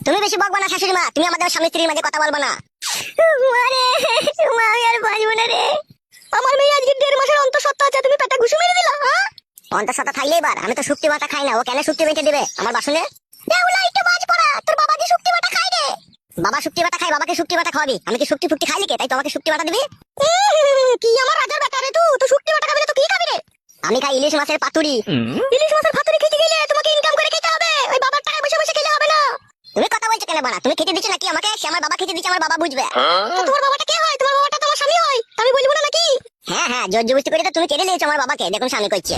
তুমি বেশি বকবা না শাশুড়ি মা, তুমি আমাদের স্বামী স্ত্রীর মাঝে কথা বলবা না। মারে মা, আমি আর বাঁচবো না রে। আমার মেয়ে আজকে 1.5 মাসের অন্তঃসত্ত্বা আছে, তুমি পেটে ঘুষি মেরে দিলা। হ্যাঁ, অন্তঃসত্ত্বা থাকলে এবার আমি তো শুক্তি বাটা খাই না, ও কেন শুক্তি বেঁচে দিবে আমার বাসনে? দেউলা একটু বাজ পড়া, তোর বাবা কি শুক্তি বাটা খায় রে? বাবা শুক্তি বাটা খায়, বাবাকে শুক্তি বাটা খাওয়াবি? আমি কি শুক্তি ফুক্তি খাই লিখে তাই তোমাকে শুক্তি বাটা দিবি? কি আমার রাজার বেটা রে, তুই শুক্তি বাটা খাবি না তো কি খাবি রে? আমি খাই ইলিশ মাছের পাতুরি। ইলিশ মাছের পাতুরি খেতে গেলে তোমাকে ইনকাম করে খেতে হবে, ওই বাবার টাকায় বসে বসে খেলে হবে না। তুমি কথা বলছো কেন বানা? তুমি খেতে দিচ্ছ নাকি আমাকে? সে আমার বাবা খেতে দিচ্ছে, আমার বাবা বুঝবে। তো তোমার বাবাটা কে হয়? তোমার বাবাটা তোমার স্বামী হয়, আমি বলবো না নাকি? হ্যাঁ হ্যাঁ, জোর জবরদস্তি করে তো তুমি কেড়ে নিয়েছো আমার বাবাকে, দেখুন স্বামী করছে।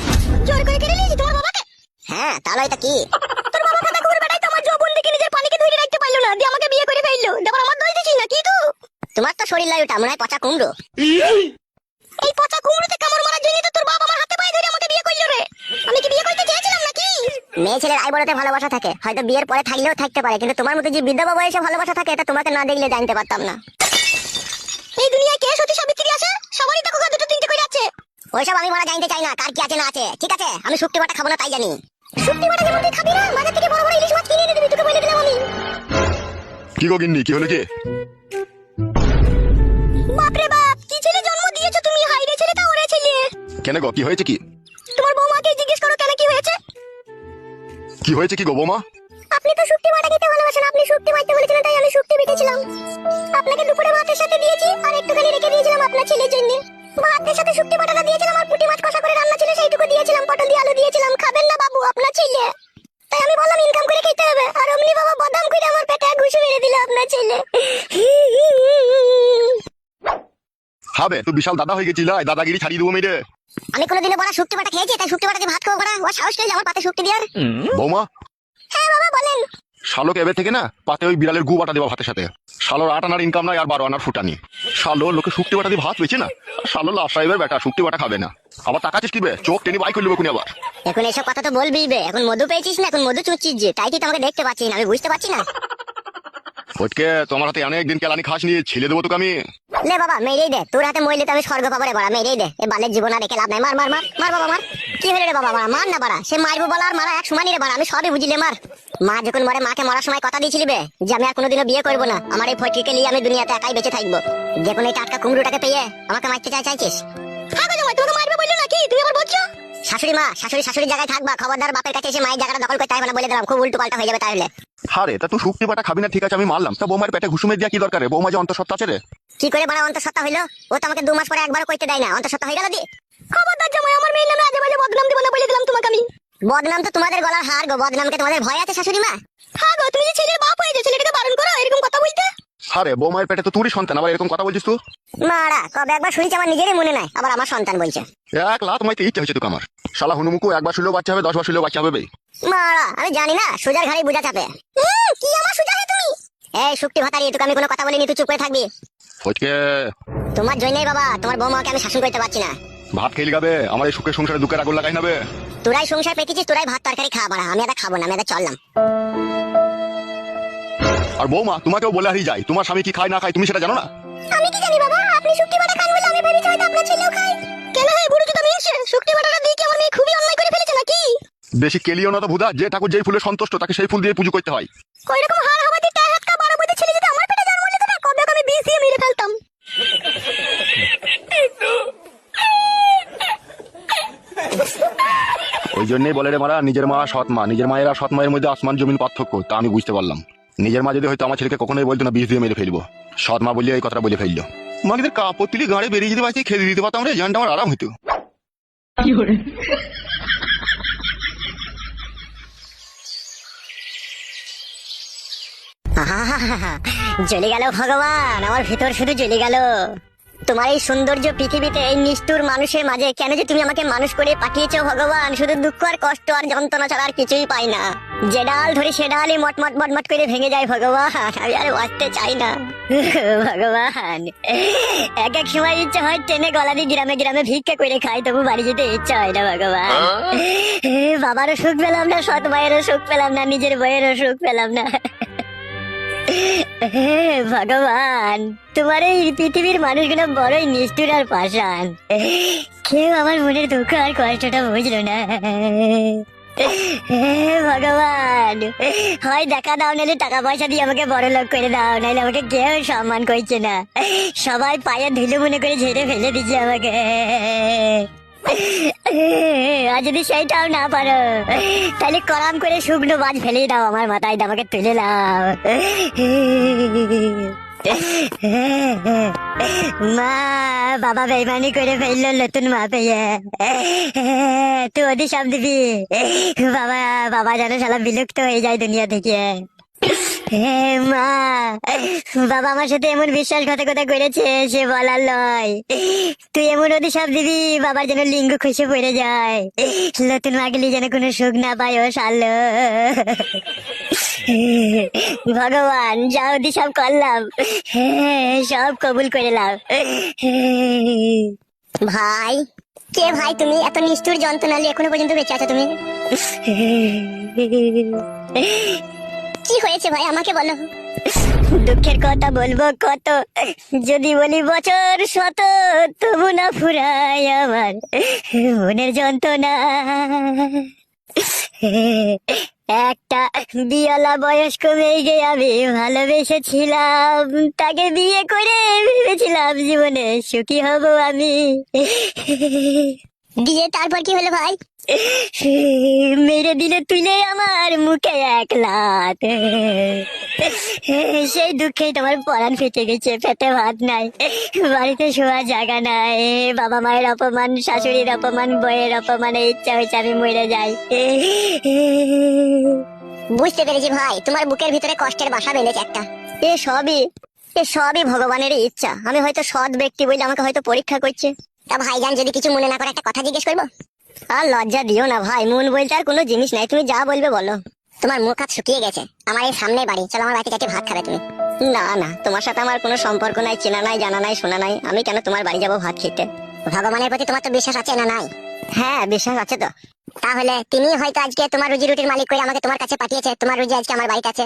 জোর করে কেড়ে নিয়েছি তোমার বাবাকে? হ্যাঁ, তাহলে এটা কি? তোর বাবা কথা কুকুর বেটাই তো আমার যৌবন দেখে নিজের পানিকে ধরে রাখতে পারলো না, দিয়ে আমাকে বিয়ে করে ফেললো। দেবার আমার দোষ দিছিস না কি তুই? তোমার তো শরীর লাই ওটা মনে হয় পচা কুমড়ো। এই পচা কুমড়োতে কামড় মারার জন্য তো তোর বাবা আমার হাতে পায়ে ধরে আমাকে বিয়ে করলো রে। আমি কি বিয়ে করতে চেয়েছিলাম নাকি? মেয়ে ছেলের আইবড়াতে ভালোবাসা থাকে, হয়তো বিয়ের পরে থাকলেও থাকতে পারে, কিন্তু তোমার মতো যে বিধবা বয়সে ভালোবাসা থাকে এটা তোমাকে না দেখলে জানতে পারতাম না। এই দুনিয়ায় কে সতী সাবিত্রী আছে? সবারই দেখো দুটো তিনটে করে আছে। ওইসব আমি মারা জানতে চাই না, কার কি আছে না আছে। ঠিক আছে, আমি শুক্তি বাটা খাবো না তাই জানি। শুক্তি বাটা যেমন তুই খাবি না, বাজার থেকে বড় বড় ইলিশ মাছ কিনে এনে দিবি, তোকে বলে দিলাম আমি। কি গো গিন্নি, কি হলো কি? বাপরে বাপ, কি ছেলে জন্ম দিয়েছো তুমি! হাইরে ছেলেটা ওরে ছেলে। কেন গো, কি হয়েছে কি? তোমার বৌমাকে জিজ্ঞেস করো কেন কি হয়েছে। কি হয়েছে কি গো বৌমা? আপনি তো শুক্তি বাটা খেতে ভালোবাসেন, আপনি শুক্তি মারতে বলেছিলেন তাই আমি শুক্তি বেটেছিলাম। আপনাকে দুপুরে ভাতের সাথে দিয়েছি, আর একটুখানি রেখে দিয়েছিলাম আপনার ছেলের জন্য। ভাতের সাথে শুক্তি বাটাটা দিয়েছিলাম, আর পুঁটি মাছ কষা করে রান্না ছিল সেইটুকু দিয়েছিলাম, পটল দিয়ে আলু দিয়েছিলাম। খাবেন না বাবু আপনার ছেলে? তাই আমি বললাম ইনকাম করে খেতে হবে, আর অমনি বাবা বদাম করে আমার পেটে ঘুষি মেরে দিল আপনার ছেলে। হবে তুই বিশাল দাদা হয়ে গেছিস, দাদাগিরি ছাড়িয়ে দেবো মেরে। আমি কোনোদিনও বড়া শুক্তি বাটা খেয়েছি তাই শুক্তি বাটা দিয়ে ভাত খাবো বড়া? ও সাহস পেয়েছে আমার পাতে শুক্তি দেওয়ার। বৌমা, হ্যাঁ বাবা বলেন। শালোকে এবার থেকে না পাতে ওই বিড়ালের গু বাটা দেওয়া ভাতের সাথে। শালোর 8 আনার ইনকাম নাই আর 12 আনার ফুটানি। শালো লোকে শুক্তি বাটা দিয়ে ভাত পেয়েছে না, আর শালো লাভ সাহেবের বেটা শুক্তি বাটা খাবে না। আবার তাকাচ্ছিস কি বে? চোখ টেনে বাই করলি বকুনি আবার। এখন এসব কথা তো বলবি বে, এখন মধু পেয়েছিস না, এখন মধু চুচ্ছিস যে, তাই কি তোমাকে দেখতে পাচ্ছি না? আমি বুঝতে পারছি না। ওটকে তোমার হাতে অনেকদিন কেলানি খাস নিয়ে ছেলে দেবো তোকে আমি। লে বাবা মেরেই দে, তোর হাতে মইলে তো আমি স্বর্গ পাবো রে বাড়া, মেরেই দে। এ বালের জীবন আর রেখে লাভ নাই, মার মার মার মার বাবা মার। কি হলো রে বাবা, মার না বাড়া। সে মারবো বলা আর মারা এক সমানই রে বাড়া, আমি সবই বুঝিলে মার। মা যখন মরে, মাকে মরার সময় কথা দিয়েছিলি বে যে আমি আর কোনোদিনও বিয়ে করবো না, আমার এই ফটিকে নিয়ে আমি দুনিয়াতে একাই বেঁচে থাকবো। দেখুন এই টাটকা কুমড়োটাকে পেয়ে আমাকে মারতে চাইছিস? হ্যাঁ গো জামাই, তোমাকে মারবে বললো নাকি? তুমি আবার বলছো? শাশুড়ি মা, শাশুড়ির জায়গায় থাকবা, খবরদার বাপের কাছে এসে মায়ের জায়গাটা দখল করতে হবে না বলে দিলাম, খুব উল্টো পাল্টা হয়ে যাবে তাহলে। হারে তা তুই শুক্তি বাটা খাবি না ঠিক আছে আমি মারলাম, তা বৌমার পেটে ঘুষুমে দিয়া কি দরকার রে? বৌমা যে অন্তঃসত্ত্বা আছে রে। কি করে বাড়া অন্তঃসত্ত্বা হইলো? ও তো আমাকে 2 মাস পরে একবারও কইতে দেয় না, অন্তঃসত্ত্বা হয়ে গেল দি। খবরদার জামাই, আমার মেয়ের নামে আজে বাজে বদনাম দিব না বলে দিলাম তোমাকে আমি। বদনাম তো তোমাদের গলার হার গো, বদনামকে তোমাদের ভয় আছে শাশুড়ি মা? হ্যাঁ গো, তুমি যে ছেলের বাপ হয়েছে, ছেলেটাকে বারণ করো এরকম কথা বলতে। হারে বৌমার পেটে তো তুই সন্তান, আবার এরকম কথা বলছিস তুই? মারা কবে একবার শুনছি, আমার নিজেরই মনে নাই, আবার আমার সন্তান বলছে। 1 লাখ মাইতে ইচ্ছা হয়েছে তোকে আমার। শালা হুনুমুকু একবার শুনলেও বাচ্চা হবে, 10 বার শুনলেও বাচ্চা হবে বে। মারা আমি জানি না, সোজার ঘাড়ি বুঝা চাপে। কি আমার সোজা হে তুমি? এই শুক্তি ভাতারি, তোকে আমি কোনো কথা বলিনি, তুই চুপ করে থাকবি। ওটকে তোমার জন্যই বাবা, তোমার বৌমাকে আমি শাসন করতে পারছি না। ভাত খেয়ে গাবে আমার এই সুখের সংসারে দুঃখের আগুন লাগাই নাবে। তোরাই সংসার পেতেছিস, তোরাই ভাত তরকারি খা বাড়া, আমি এটা খাবো না, আমি এটা চললাম। আর বৌমা তোমাকেও বলে হারিয়ে যায়, তোমার স্বামী কি খায় না খায় তুমি সেটা জানো না? আমি কি জানি বাবা, আপনি শুক্তি বাটা খান বলে আমি ভেবেছি হয়তো আপনার ছেলেও খায়। কেন হে বুড়ো জুতা মেয়ে, শুক্তি বাটাটা দিয়ে কি আমার মেয়ে খুবই অন্যায় করে ফেলেছে নাকি? বেশি কেলিও না তো ভুদা, যে ঠাকুর যেই ফুলে সন্তুষ্ট তাকে সেই ফুল দিয়ে পুজো করতে হয়। কই রকম হার হাবাতে টা হাত কা 12 বছর ছেলে যদি আমার পেটে জন্ম নিত না, কবে আমি বিষ দিয়ে মেরে ফেলতাম। ওই জন্যই বলে রে মারা, নিজের মা সৎ মা, নিজের মায়ের আর সৎ মায়ের মধ্যে আসমান জমিন পার্থক্য, তা আমি বুঝতে পারলাম। নিজের মা যদি হয়তো আমার ছেলেকে কখনোই বলতো না বিষ দিয়ে মেরে ফেলবো, সৎ মা বললে এই কথাটা বলে ফেললো। মাকে কাপড় তুলি গাড়ি বেরিয়ে যেতে পারছি, খেতে দিতে পারতাম রে, জানটা আমার আরাম হইতো। জ্বলে গেল ভগবান, আমার ভিতর শুধু জ্বলে গেল। তোমার এই সৌন্দর্য পৃথিবীতে এই নিষ্ঠুর মানুষের মাঝে কেন যে তুমি আমাকে মানুষ করে পাঠিয়েছো ভগবান? শুধু দুঃখ আর কষ্ট আর যন্ত্রণা ছাড়া আর কিছুই পাই না। যে ডাল ধরে সে ডালই মটমট মটমট করে ভেঙে যায় ভগবান, আমি আর বাঁচতে চাই না ভগবান। এক সময় ইচ্ছা হয় ট্রেনে গলা দিয়ে গ্রামে গ্রামে ভিক্ষা করে খাই, তবু বাড়ি যেতে ইচ্ছা হয় না ভগবান। বাবারও সুখ পেলাম না, সৎ মায়েরও সুখ পেলাম না, নিজের বইয়েরও সুখ পেলাম না। ভগবান, তোমার এই পৃথিবীর মানুষগুলো বড়ই নিষ্ঠুর আর পাষাণ, কেউ আমার মনের দুঃখ আর কষ্টটা বুঝলো না। হে ভগবান, হয় দেখা দাও, নাহলে টাকা পয়সা দিয়ে আমাকে বড় লোক করে দাও, নাহলে আমাকে কেউ সম্মান করছে না, সবাই পায়ে ধুলো মনে করে ঝেড়ে ফেলে দিচ্ছে আমাকে। আর যদি সেইটাও না পারো, তাহলে করাম করে শুকনো বাজ ফেলে দাও আমার মাথায়, আমাকে তুলে দাও। মা, বাবা বেইমানি করে ফেললো নতুন মা পেয়ে, তুই ওদের সব দিবি। বাবা, বাবা যেন শালা বিলুপ্ত হয়ে যায় দুনিয়া থেকে। মা, বাবা আমার সাথে এমন বিশ্বাসঘাতকতা করেছে সে বলার লয়। তুই এমন ওদের সব দিবি বাবার যেন লিঙ্গ খুশি পড়ে যায়, নতুন মাগলি যেন কোনো সুখ না পায় ও শালো। ভগবান, যা ওদি সব করলাম সব কবুল করে নাও। ভাই, কে ভাই তুমি? এত নিষ্ঠুর যন্ত্রণা নিয়ে এখনো পর্যন্ত বেঁচে আছো তুমি? কি হয়েছে ভাই, আমাকে বলো। দুঃখের কথা বলবো কত, যদি বলি বছর শত, তবু না ফুরায় আমার মনের যন্ত্রণা। একটা বিয়ালা বয়স্ক মেয়েকে আমি ভালোবেসেছিলাম, তাকে বিয়ে করে ভেবেছিলাম জীবনে সুখী হব আমি। দিয়ে তারপর কি হলো ভাই? মেরে দিলে তুলে আমার মুখে এক লাত। সেই দুঃখে তোমার পরাণ ফেটে গেছে, পেটে ভাত নাই, বাড়িতে শোয়ার জায়গা নাই, বাবা মায়ের অপমান, শাশুড়ির অপমান, বইয়ের অপমানে ইচ্ছা হয়েছে আমি মরে যাই। বুঝতে পেরেছি ভাই, তোমার বুকের ভিতরে কষ্টের বাসা বেঁধেছে একটা। এ সবই ভগবানের ইচ্ছা। আমি হয়তো সৎ ব্যক্তি বলে আমাকে হয়তো পরীক্ষা করছে। তা ভাইজান, যদি কিছু মনে না করে একটা কথা জিজ্ঞেস করবো? আর লজ্জা দিও না ভাই, মন বলতে আর কোনো জিনিস নাই, তুমি যা বলবে বলো। তোমার মুখ হাত শুকিয়ে গেছে, আমার এই সামনে বাড়ি, চলো আমার বাড়িতে যাতে ভাত খাবে তুমি। না না, তোমার সাথে আমার কোনো সম্পর্ক নাই, চেনা নাই, জানা নাই, শোনা নাই, আমি কেন তোমার বাড়ি যাবো ভাত খেতে? ভগবানের প্রতি তোমার তো বিশ্বাস আছে না নাই? হ্যাঁ, বিশ্বাস আছে তো। তাহলে তিনি হয়তো আজকে তোমার রুজি রুটির মালিক করে আমাকে তোমার কাছে পাঠিয়েছে, তোমার রুজি আজকে আমার বাড়িতে আছে,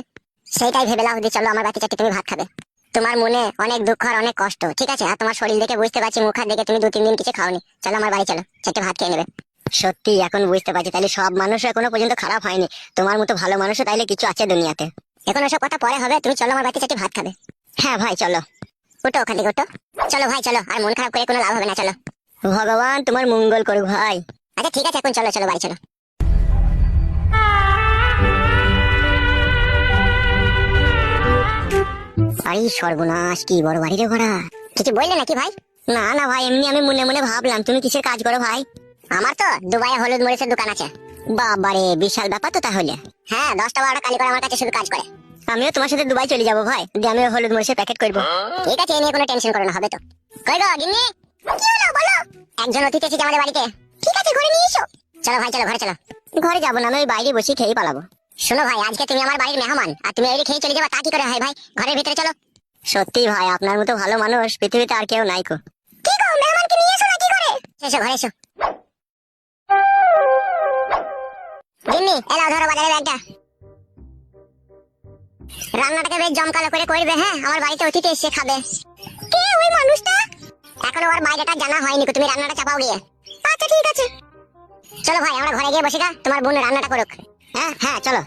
সেইটাই ভেবে লাও যে চলো আমার বাড়িতে যাতে তুমি ভাত খাবে। তোমার মনে অনেক দুঃখ আর অনেক কষ্ট, ঠিক আছে? আর তোমার শরীর দেখে বুঝতে পারছি, মুখ হাত দেখে তুমি 2-3 দিন কিছু খাওনি, চলো আমার বাড়ি চলো, চারটে ভাত খেয়ে নেবে। সত্যি এখন বুঝতে পারছি, তাহলে সব মানুষ এখনো পর্যন্ত খারাপ হয়নি, তোমার মতো ভালো মানুষও তাইলে কিছু আছে দুনিয়াতে। এখন ওসব কথা পরে হবে, তুমি চলো আমার বাড়িতে চারটে ভাত খাবে। হ্যাঁ ভাই চলো, ওটো ওখান থেকে ওটো, চলো ভাই চলো, আর মন খারাপ করে কোনো লাভ হবে না, চলো। ভগবান তোমার মঙ্গল করুক ভাই। আচ্ছা ঠিক আছে, এখন চলো চলো বাড়ি চলো। আরে সর্বনাশ, কি বড় বাড়ি রে ঘোড়া। কিছু বললে নাকি ভাই? না না ভাই, এমনি আমি মনে মনে ভাবলাম তুমি কিসের কাজ করো ভাই? আমার তো দুবাইয়ে হলুদ মরিচের দোকান আছে। বাবারে, বিশাল ব্যাপার তো তাহলে। হ্যাঁ, 10টা-12টা কালি করে আমার কাছে শুধু কাজ করে। আমিও তোমার সাথে দুবাই চলে যাবো ভাই, দিয়ে আমিও হলুদ মরিচের প্যাকেট করবো। ঠিক আছে, এ নিয়ে কোনো টেনশন করো না, হবে তো। কই গো গিন্নি, কি হলো বলো? একজন অতিথি এসেছে আমাদের বাড়িতে। ঠিক আছে, ঘরে নিয়ে এসো। চলো ভাই চলো, ঘরে চলো। ঘরে যাবো না, আমি ওই বাইরে বসে খেয়ে পালাবো। শোনো ভাই, আজকে তুমি আমার বাড়ির মেহমান, আর তুমি এই খেয়ে চলে যাবা, তা কি করে হয় ভাই? ঘরের ভিতরে চলো। সত্যি ভাই, আপনার মতো ভালো মানুষ পৃথিবীতে আর কেউ নাই কো। কি গো, মেহমানকে নিয়ে এসো না কি করে? এসো ঘরে এসো। গিন্নি, এলাও ধরো বাজারে ব্যাগটা। রান্নাটাকে বেশ জমকালো করে করবে, হ্যাঁ? আমার বাড়িতে অতিথি এসে খাবে। কে ওই মানুষটা? এখনো ওর বাইরেটা জানা হয়নি, তুমি রান্নাটা চাপাও গিয়ে। আচ্ছা ঠিক আছে, চলো ভাই আমরা ঘরে গিয়ে বসে গা, তোমার বোন রান্নাটা করুক। হ্যাঁ হ্যাঁ চলো।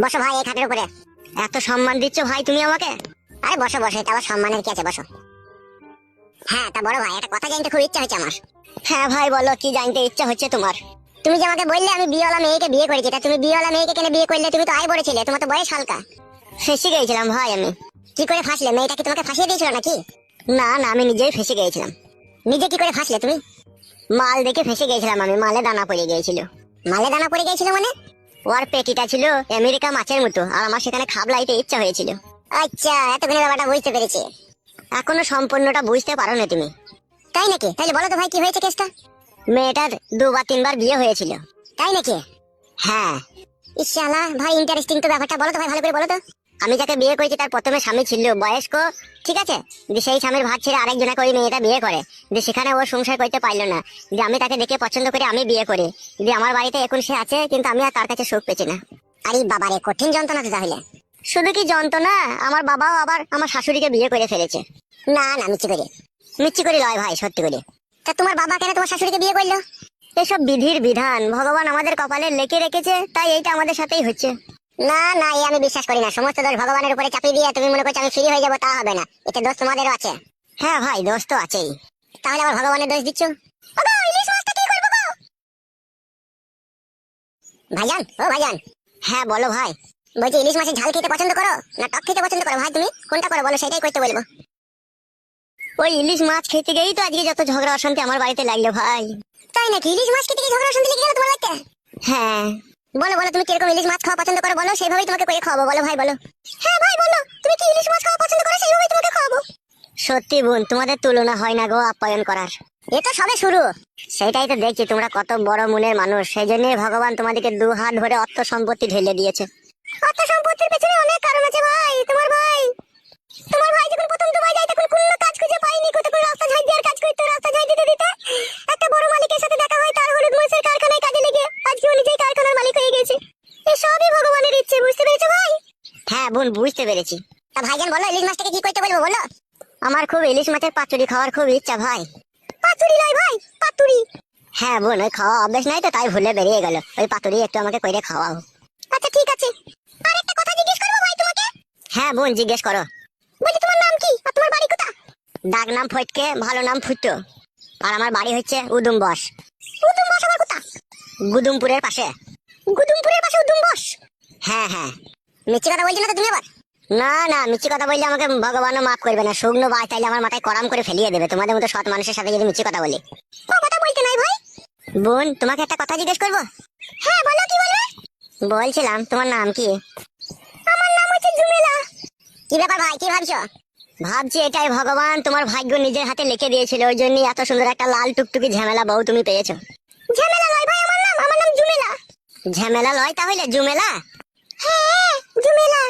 বসো ভাই এই খাটের উপরে। এত সম্মান দিচ্ছ ভাই তুমি আমাকে? আরে বসো বসো, এটা আবার সম্মানের কি আছে, বসো। হ্যাঁ তা বড় ভাই, একটা কথা জানতে খুব ইচ্ছা হচ্ছে আমার। হ্যাঁ ভাই বলো, কি জানতে ইচ্ছা হচ্ছে তোমার? তুমি যে আমাকে বললে আমি বিয়েওয়ালা মেয়েকে বিয়ে করেছি, তা তুমি বিয়েওয়ালা মেয়েকে কেন বিয়ে করলে? তুমি তো আই বড় ছিলে, তোমার তো বয়স হালকা। ফেসে গিয়েছিলাম ভাই আমি। কি করে ফাঁসলে? মেয়েটা কি তোমাকে ফাঁসিয়ে দিয়েছিল নাকি? না না, আমি নিজেই ফেসে গিয়েছিলাম। নিজে কি করে ফাঁসলে তুমি? মাল দেখে ফেসে গিয়েছিলাম আমি, মালে দানা পড়ে গিয়েছিল। মালে দানা পড়ে গিয়েছিল মানে? ওর পেটিটা ছিল আমেরিকা মাছের মতো, আর আমার সেখানে খাবলাইতে ইচ্ছা হয়েছিল। আচ্ছা, এতক্ষণে ব্যাপারটা বুঝতে পেরেছি। এখনো সম্পূর্ণটা বুঝতে পারো না তুমি? তাই নাকি? তাহলে বলো তো ভাই, কি হয়েছে কেসটা? মেয়েটার 2 বা 3 বার বিয়ে হয়েছিল। তাই নাকি? হ্যাঁ। ইশালা ভাই, ইন্টারেস্টিং তো ব্যাপারটা, বলো তো ভাই, ভালো করে বলো তো। আমি যাকে বিয়ে করেছি তার প্রথমে স্বামী ছিল বয়স্ক, ঠিক আছে? যে সেই স্বামীর ভাত ছেড়ে আরেকজনকে ওই মেয়েটা বিয়ে করে, যে সেখানে ও সংসার করতে পারলো না, যে আমি তাকে দেখে পছন্দ করে আমি বিয়ে করি, যে আমার বাড়িতে এখন সে আছে, কিন্তু আমি আর তার কাছে সুখ পেছি না। আরে বাবারে, কঠিন যন্ত্রণা তো তাহলে। শুধু কি যন্ত্রণা, আমার বাবাও আবার আমার শাশুড়িকে বিয়ে করে ফেলেছে। না না, মিছি করে। মিচ্ছি করে লয় ভাই, সত্যি করে। তা তোমার বাবা কেন তোমার শাশুড়িকে বিয়ে করলো? এসব বিধির বিধান, ভগবান আমাদের কপালে লেখে রেখেছে, তাই এইটা আমাদের সাথেই হচ্ছে। না না, এই আমি বিশ্বাস করি না। সমস্ত দোষ ভগবানের উপরে চাপিয়ে দিয়ে তুমি মনে করছো আমি ফ্রি হয়ে যাবো, তা হবে না। এতে দোষ তোমাদেরও আছে। হ্যাঁ ভাই, দোষ তো আছেই। তাহলে আবার ভগবানের দোষ দিচ্ছ? ওগো, ইলিশ মাছটা কি করবো গো? ভাইজান, ও ভাইজান। হ্যাঁ বলো ভাই। বলছি ইলিশ মাছের ঝাল খেতে পছন্দ করো না টক খেতে পছন্দ করো ভাই? তুমি কোনটা করো বলো, সেটাই করতে বলবো। ওই ইলিশ মাছ খেতে গিয়েই তো আজকে যত ঝগড়া অশান্তি আমার বাড়িতে লাগলো ভাই। তাই নাকি? ইলিশ মাছ খেতে গিয়ে ঝগড়া অশান্তি লেগে গেল তোমার বাড়িতে? হ্যাঁ। বলো বলো, তুমি কিরকম ইলিশ মাছ খাওয়া পছন্দ করো বলো, সেইভাবেই তোমাকে করে খাওয়াবো। বলো ভাই বলো। হ্যাঁ ভাই বলো, তুমি কি ইলিশ মাছ খাওয়া পছন্দ করো, সেইভাবেই তোমাকে খাওয়াবো। সত্যি বোন, তোমাদের তুলনা হয় না গো আপ্যায়ন করার। এ তো সবে শুরু। সেটাই তো দেখছি, তোমরা কত বড় মনের মানুষ। সেই জন্যই ভগবান তোমাদেরকে 2 হাত ভরে অর্থ সম্পত্তি ঢেলে দিয়েছে। অর্থ সম্পত্তির পেছনে অনেক কারণ আছে ভাই। তোমার ভাই যখন প্রথম দুবাই যায় তখন কোনো কাজ খুঁজে পাইনি, তখন রাস্তা ঝাড় দেওয়ার কাজ করতো। রাস্তা ঝাড় দিতে দিতে একটা বড় মালিকের সাথে দেখা হয়, তার হলুদ মরিচের কারখানায় কাজে লেগে আজকে ও নিজেই কারখানার মালিক হয়ে গেছে। এই সবই ভগবানের ইচ্ছে, বুঝতে পেরেছো ভাই? হ্যাঁ বোন, বুঝতে পেরেছি। তা ভাইজান বলো, ইলিশ মাছটাকে কি করতে বলবো বলো? আমার খুব ইলিশ মাছের পাতুরি খাওয়ার খুব ইচ্ছা ভাই। পাতুরি নয় ভাই, পাতুরি। হ্যাঁ বোন, ওই খাওয়া অভ্যেস নাই তো, তাই ভুলে বেরিয়ে গেল। ওই পাতুরি একটু আমাকে কইরে খাওয়াও। আচ্ছা ঠিক আছে। আর একটা কথা জিজ্ঞেস করবো ভাই তোমাকে? হ্যাঁ বোন, জিজ্ঞেস করো। বলছি তোমার নাম কি আর তোমার বাড়ি কোথা? ডাক নাম ফটকে, ভালো নাম ফুটো। আর আমার বাড়ি হচ্ছে উদুমবস। উদুমবস আবার কোথা? গুদুমপুরের পাশে। গুদুমপুরের পাশে উদুমবস? হ্যাঁ হ্যাঁ। মিথ্যে কথা বলছি না তো তুমি আবার? না না, মিথ্যে কথা বললে আমাকে ভগবানও মাফ করবে না। শুকনো বাই তাইলে আমার মাথায় করাম করে ফেলিয়ে দেবে, তোমাদের মতো সৎ মানুষের সাথে যদি মিথ্যে কথা বলি। ও কথা বলতে নাই ভাই। বোন, তোমাকে একটা কথা জিজ্ঞেস করবো? হ্যাঁ বলো, কি বলবে? বলছিলাম তোমার নাম কি? আমার নাম হচ্ছে ঝুমেলা। কি ব্যাপার ভাই, কি ভাবছো? ভাবছি এটাই ভগবান তোমার ভাগ্য নিজের হাতে লিখে দিয়েছিল, ওই জন্যই এত সুন্দর একটা লাল টুকটুকি ঝামেলা বউ তুমি পেয়েছো। ঝামেলা লয় ভাই আমার নাম ঝুমেলা। ঝামেলা লয় তাহলে জুমেলা? হ্যাঁ জুমেলা।